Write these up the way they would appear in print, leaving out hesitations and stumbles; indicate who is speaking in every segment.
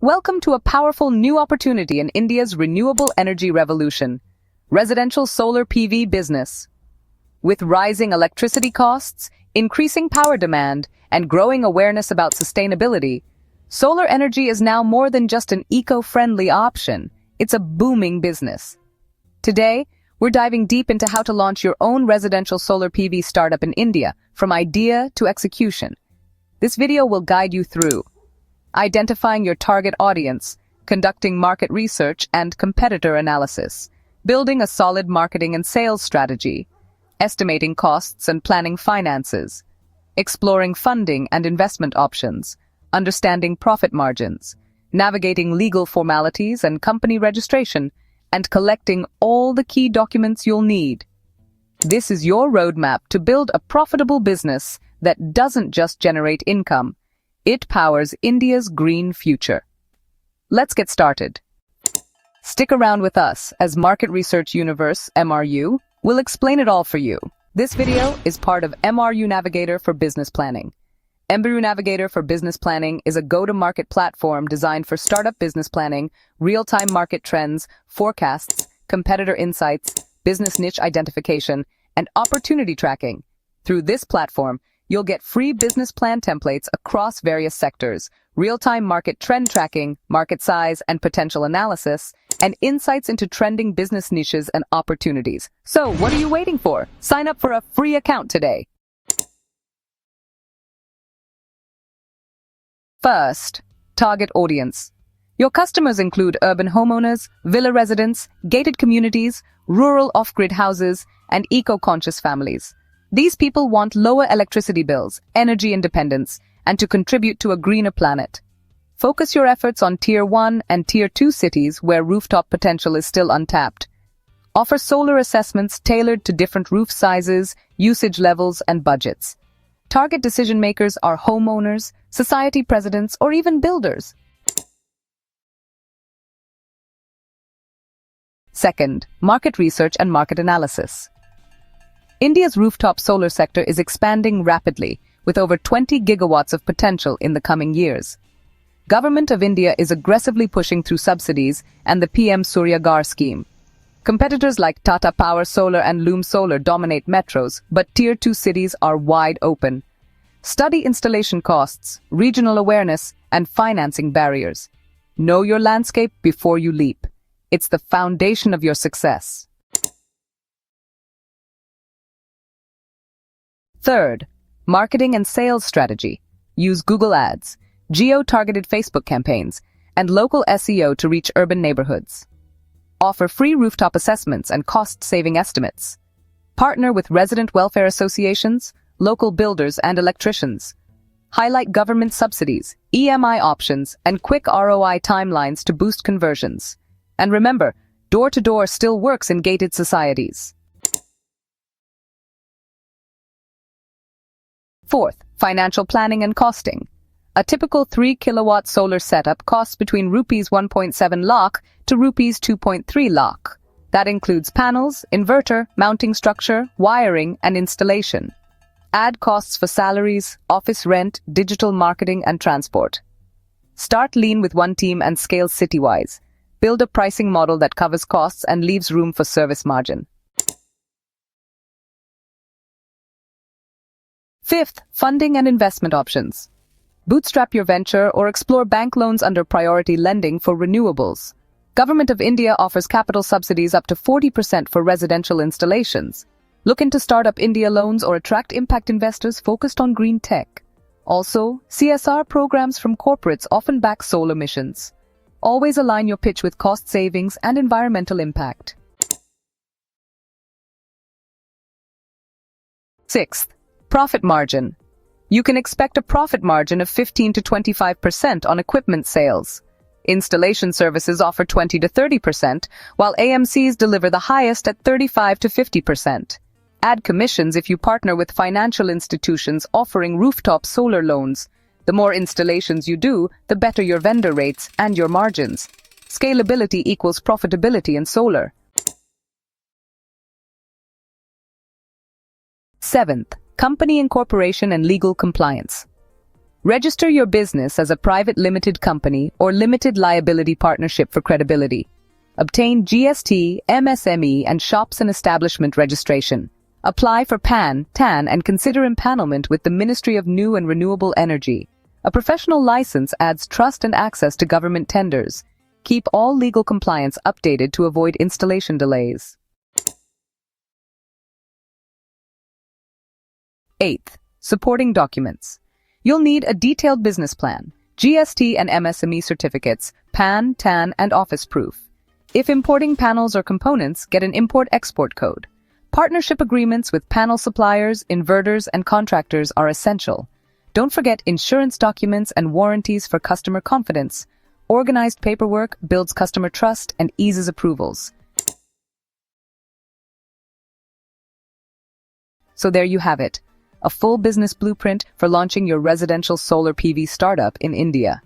Speaker 1: Welcome to a powerful new opportunity in India's renewable energy revolution, residential solar PV business. With rising electricity costs, increasing power demand, and growing awareness about sustainability, solar energy is now more than just an eco-friendly option. It's a booming business. Today, we're diving deep into how to launch your own residential solar PV startup in India, from idea to execution. This video will guide you through identifying your target audience, conducting market research and competitor analysis, building a solid marketing and sales strategy, estimating costs and planning finances, exploring funding and investment options, understanding profit margins, navigating legal formalities and company registration, and collecting all the key documents you'll need. This is your roadmap to build a profitable business that doesn't just generate income, it powers India's green future. Let's get started. Stick around with us as Market Research Universe, MRU, will explain it all for you. This video is part of MRU Navigator for Business Planning. MRU Navigator for Business Planning is a go-to-market platform designed for startup business planning, real-time market trends, forecasts, competitor insights, business niche identification, and opportunity tracking. Through this platform, you'll get free business plan templates across various sectors, real-time market trend tracking, market size and potential analysis, and insights into trending business niches and opportunities. So, what are you waiting for? Sign up for a free account today. First, target audience. Your customers include urban homeowners, villa residents, gated communities, rural off-grid houses, and eco-conscious families. These people want lower electricity bills, energy independence, and to contribute to a greener planet. Focus your efforts on Tier 1 and Tier 2 cities where rooftop potential is still untapped. Offer solar assessments tailored to different roof sizes, usage levels, and budgets. Target decision makers are homeowners, society presidents, or even builders. Second, market research and market analysis. India's rooftop solar sector is expanding rapidly, with over 20 gigawatts of potential in the coming years. Government of India is aggressively pushing through subsidies and the PM Surya Ghar scheme. Competitors like Tata Power Solar and Loom Solar dominate metros, but Tier 2 cities are wide open. Study installation costs, regional awareness, and financing barriers. Know your landscape before you leap. It's the foundation of your success. Third, marketing and sales strategy. Use Google Ads, geo-targeted Facebook campaigns, and local SEO to reach urban neighborhoods. Offer free rooftop assessments and cost-saving estimates. Partner with resident welfare associations, local builders, and electricians. Highlight government subsidies, EMI options, and quick ROI timelines to boost conversions. And remember, door-to-door still works in gated societies. Fourth, financial planning and costing. A typical 3-kilowatt solar setup costs between Rs 1.7 lakh to Rs 2.3 lakh. That includes panels, inverter, mounting structure, wiring, and installation. Add costs for salaries, office rent, digital marketing, and transport. Start lean with one team and scale city-wise. Build a pricing model that covers costs and leaves room for service margin. Fifth, funding and investment options. Bootstrap your venture or explore bank loans under priority lending for renewables. Government of India offers capital subsidies up to 40% for residential installations. Look into Startup India loans or attract impact investors focused on green tech. Also, CSR programs from corporates often back solar missions. Always align your pitch with cost savings and environmental impact. Sixth, profit margin. You can expect a profit margin of 15 to 25% on equipment sales. Installation services offer 20 to 30%, while AMCs deliver the highest at 35 to 50%. Add commissions if you partner with financial institutions offering rooftop solar loans. The more installations you do, the better your vendor rates and your margins. Scalability equals profitability in solar. Seventh, company incorporation and legal compliance. Register your business as a private limited company or limited liability partnership for credibility. Obtain GST, MSME, and shops and establishment registration. Apply for PAN, TAN, and consider empanelment with the Ministry of New and Renewable Energy. A professional license adds trust and access to government tenders. Keep all legal compliance updated to avoid installation delays. 8th, supporting documents. You'll need a detailed business plan, GST and MSME certificates, PAN, TAN, and office proof. If importing panels or components, get an import-export code. Partnership agreements with panel suppliers, inverters, and contractors are essential. Don't forget insurance documents and warranties for customer confidence. Organized paperwork builds customer trust and eases approvals. So there you have it, a full business blueprint for launching your residential solar PV startup in India.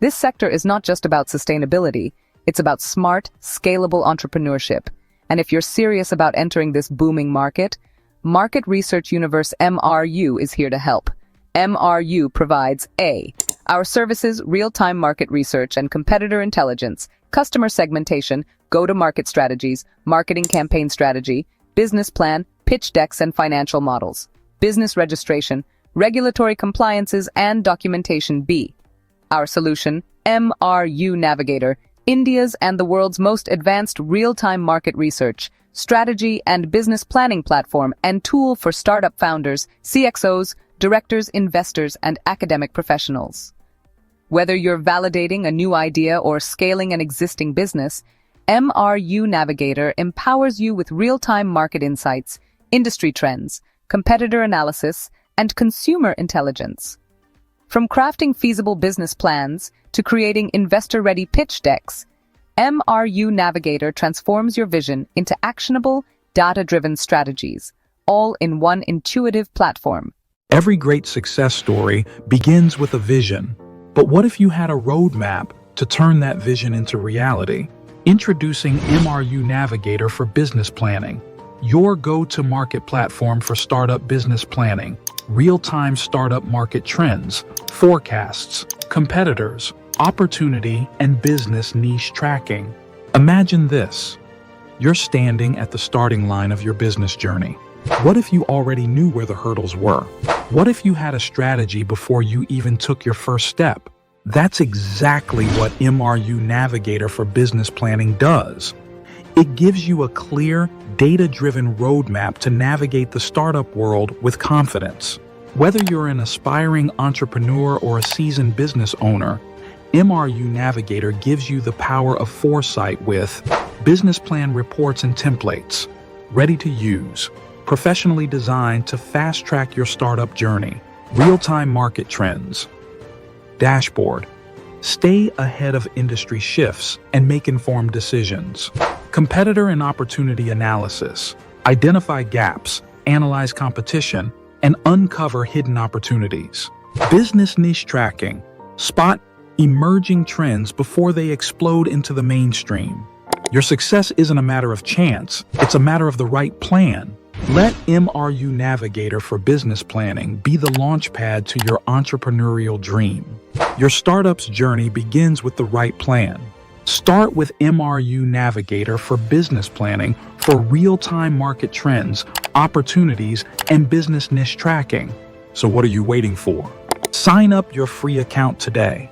Speaker 1: This sector is not just about sustainability, it's about smart, scalable entrepreneurship. And if you're serious about entering this booming market, Market Research Universe MRU is here to help. MRU provides A. Our services, real-time market research and competitor intelligence, customer segmentation, go-to-market strategies, marketing campaign strategy, business plan, pitch decks and financial models, business registration, regulatory compliances and documentation. B. Our solution, MRU Navigator, India's and the world's most advanced real-time market research, strategy and business planning platform and tool for startup founders, CXOs, directors, investors, and academic professionals. Whether you're validating a new idea or scaling an existing business, MRU Navigator empowers you with real-time market insights, industry trends, competitor analysis, and consumer intelligence. From crafting feasible business plans to creating investor-ready pitch decks, MRU Navigator transforms your vision into actionable, data-driven strategies, all in one intuitive platform.
Speaker 2: Every great success story begins with a vision. But what if you had a roadmap to turn that vision into reality? Introducing MRU Navigator for Business Planning, your go-to-market platform for startup business planning, real-time startup market trends, forecasts, competitors, opportunity, and business niche tracking. Imagine this. You're standing at the starting line of your business journey. What if you already knew where the hurdles were? What if you had a strategy before you even took your first step? That's exactly what MRU Navigator for Business Planning does. It gives you a clear, data-driven roadmap to navigate the startup world with confidence. Whether you're an aspiring entrepreneur or a seasoned business owner, MRU Navigator gives you the power of foresight with business plan reports and templates, ready to use, professionally designed to fast-track your startup journey, real-time market trends, dashboard, stay ahead of industry shifts and make informed decisions, competitor and opportunity analysis, identify gaps, analyze competition, and uncover hidden opportunities, business niche tracking, spot emerging trends before they explode into the mainstream. Your success isn't a matter of chance, it's a matter of the right plan. Let MRU Navigator for Business Planning be the launchpad to your entrepreneurial dream. Your startup's journey begins with the right plan. Start with MRU Navigator for Business Planning for real-time market trends, opportunities, and business niche tracking. So what are you waiting for? Sign up your free account today.